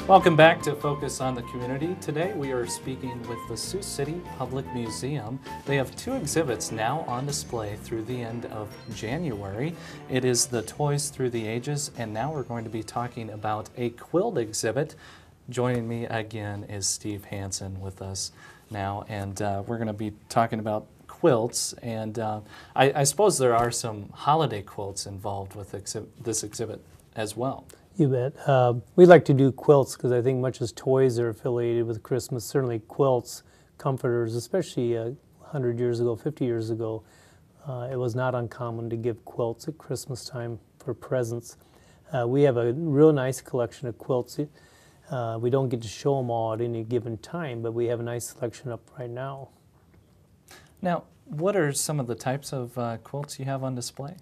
Welcome back to Focus on the Community. Today we are speaking with the Sioux City Public Museum. They have two exhibits now on display through the end of January. It is the Toys Through the Ages, and now we're going to be talking about a quilt exhibit. Joining me again is Steve Hansen with us now, and we're going to be talking about quilts, and I suppose there are some holiday quilts involved with this exhibit as well. You bet. We like to do quilts because I think much as toys are affiliated with Christmas, certainly quilts, comforters, especially 100 years ago, 50 years ago, it was not uncommon to give quilts at Christmas time for presents. We have a real nice collection of quilts. We don't get to show them all at any given time, but we have a nice selection up right now. Now, what are some of the types of quilts you have on display?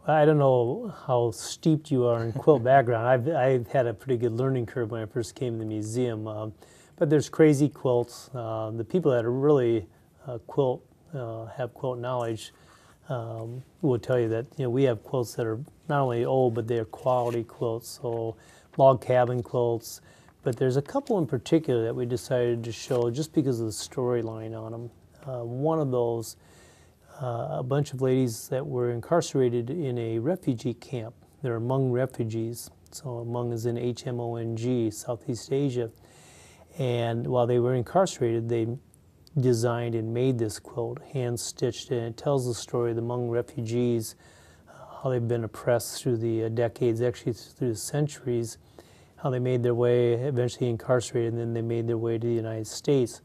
I don't know how steeped you are in quilt background. I've had a pretty good learning curve when I first came to the museum, but there's crazy quilts. The people that are really have quilt knowledge will tell you that we have quilts that are not only old, but they're quality quilts, so log cabin quilts. But there's a couple in particular that we decided to show just because of the storyline on them. One of those, a bunch of ladies that were incarcerated in a refugee camp. They're Hmong refugees. So Hmong is in H-M-O-N-G, Southeast Asia. And while they were incarcerated, they designed and made this quilt, hand-stitched, and it tells the story of the Hmong refugees, how they've been oppressed through the decades, actually through the centuries, how they made their way, eventually incarcerated, and then they made their way to the United States.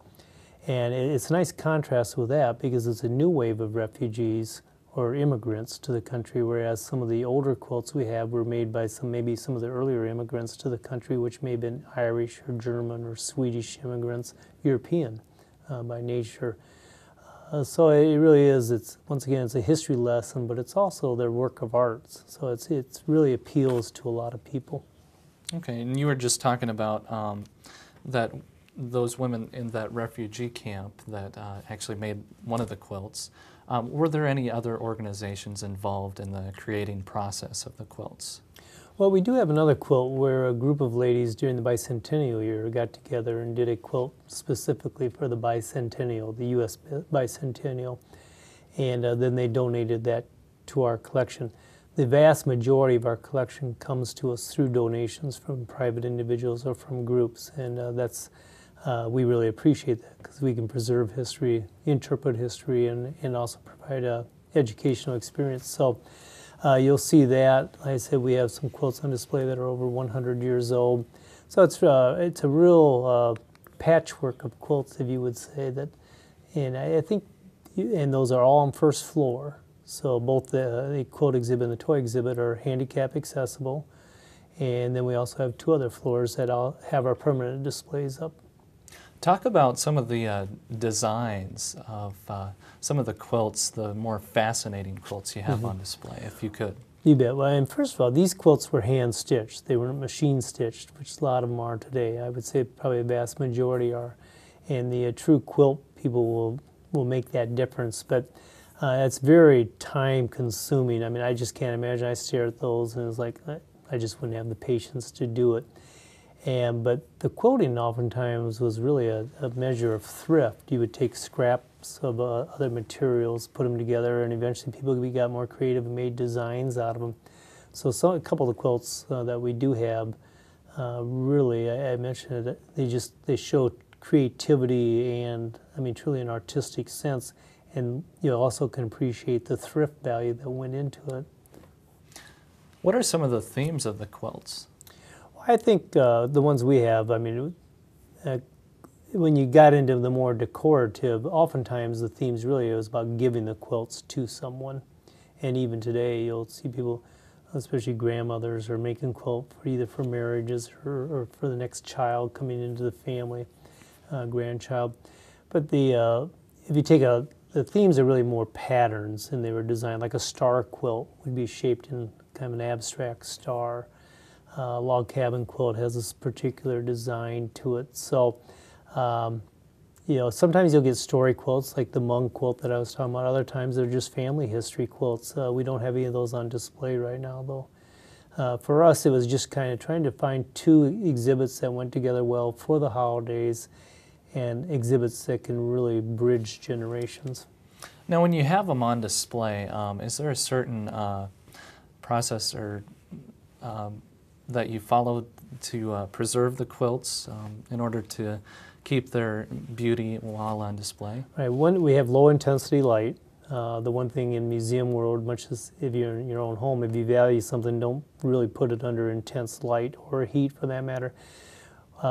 And it's a nice contrast with that because it's a new wave of refugees or immigrants to the country, whereas some of the older quilts we have were made by maybe some of the earlier immigrants to the country, which may have been Irish or German or Swedish immigrants, European by nature. So it really is, once again, it's a history lesson, but it's also their work of art. So it really appeals to a lot of people. Okay, and you were just talking about those women in that refugee camp that actually made one of the quilts. Were there any other organizations involved in the creating process of the quilts? Well, we do have another quilt where a group of ladies during the bicentennial year got together and did a quilt specifically for the bicentennial, the U.S. bicentennial, and then they donated that to our collection. The vast majority of our collection comes to us through donations from private individuals or from groups, and we really appreciate that because we can preserve history, interpret history, and also provide an educational experience. So you'll see that. Like I said, we have some quilts on display that are over 100 years old. So it's a real patchwork of quilts, if you would say that. And I think, and those are all on first floor. So both the quilt exhibit and the toy exhibit are handicap accessible. And then we also have two other floors that all have our permanent displays up. Talk about some of the designs of some of the quilts, the more fascinating quilts you have on display, if you could. You bet. Well, and first of all, these quilts were hand-stitched. They were machine-stitched, which a lot of them are today. I would say probably a vast majority are. And the true quilt people will make that difference. But it's very time-consuming. I mean, I just can't imagine. I stare at those, and it's like I just wouldn't have the patience to do it. But the quilting oftentimes was really a measure of thrift. You would take scraps of other materials, put them together, and eventually people got more creative and made designs out of them. So a couple of the quilts that we do have, really, I mentioned it, they show creativity and, I mean, truly an artistic sense. And you also can appreciate the thrift value that went into it. What are some of the themes of the quilts? I think the ones we have, I mean, when you got into the more decorative, oftentimes the themes really was about giving the quilts to someone. And even today, you'll see people, especially grandmothers, are making quilt either for marriages or for the next child coming into the family, grandchild. But if you take the themes are really more patterns, and they were designed like a star quilt would be shaped in kind of an abstract star. Log cabin quilt has this particular design to it. So, sometimes you'll get story quilts like the Hmong quilt that I was talking about. Other times they're just family history quilts. We don't have any of those on display right now, though. For us, it was just kind of trying to find two exhibits that went together well for the holidays and exhibits that can really bridge generations. Now, when you have them on display, is there a certain process or that you follow to preserve the quilts in order to keep their beauty while on display? Right. One, we have low intensity light. The one thing in museum world, much as if you're in your own home, if you value something, don't really put it under intense light or heat for that matter.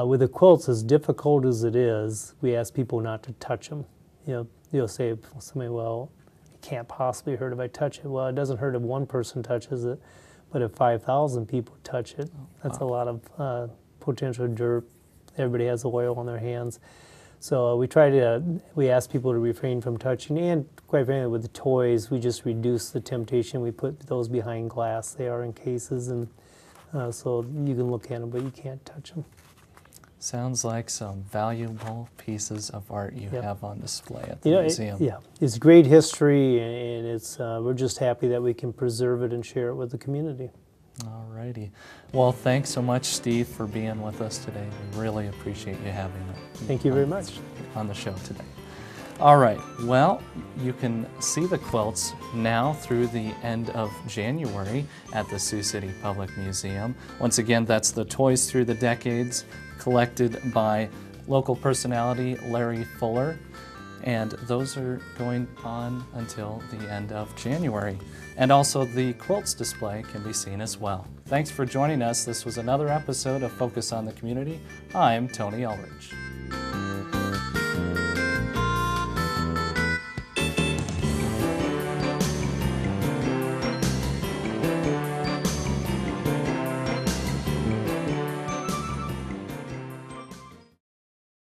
With the quilts, as difficult as it is, we ask people not to touch them. You'll say somebody, well, it can't possibly hurt if I touch it. Well, it doesn't hurt if one person touches it, but if 5,000 people touch it, that's a lot of potential dirt. Everybody has oil on their hands. So we ask people to refrain from touching, and quite frankly, with the toys, we just reduce the temptation. We put those behind glass. They are in cases, and so you can look at them, but you can't touch them. Sounds like some valuable pieces of art you have on display at the museum. It's great history, and it's we're just happy that we can preserve it and share it with the community. All righty. Well, thanks so much, Steve, for being with us today. We really appreciate you having us. Thank you very much. On the show today. All right. Well, you can see the quilts now through the end of January at the Sioux City Public Museum. Once again, that's the Toys Through the Decades, collected by local personality Larry Fuller. And those are going on until the end of January. And also the quilts display can be seen as well. Thanks for joining us. This was another episode of Focus on the Community. I'm Tony Elridge.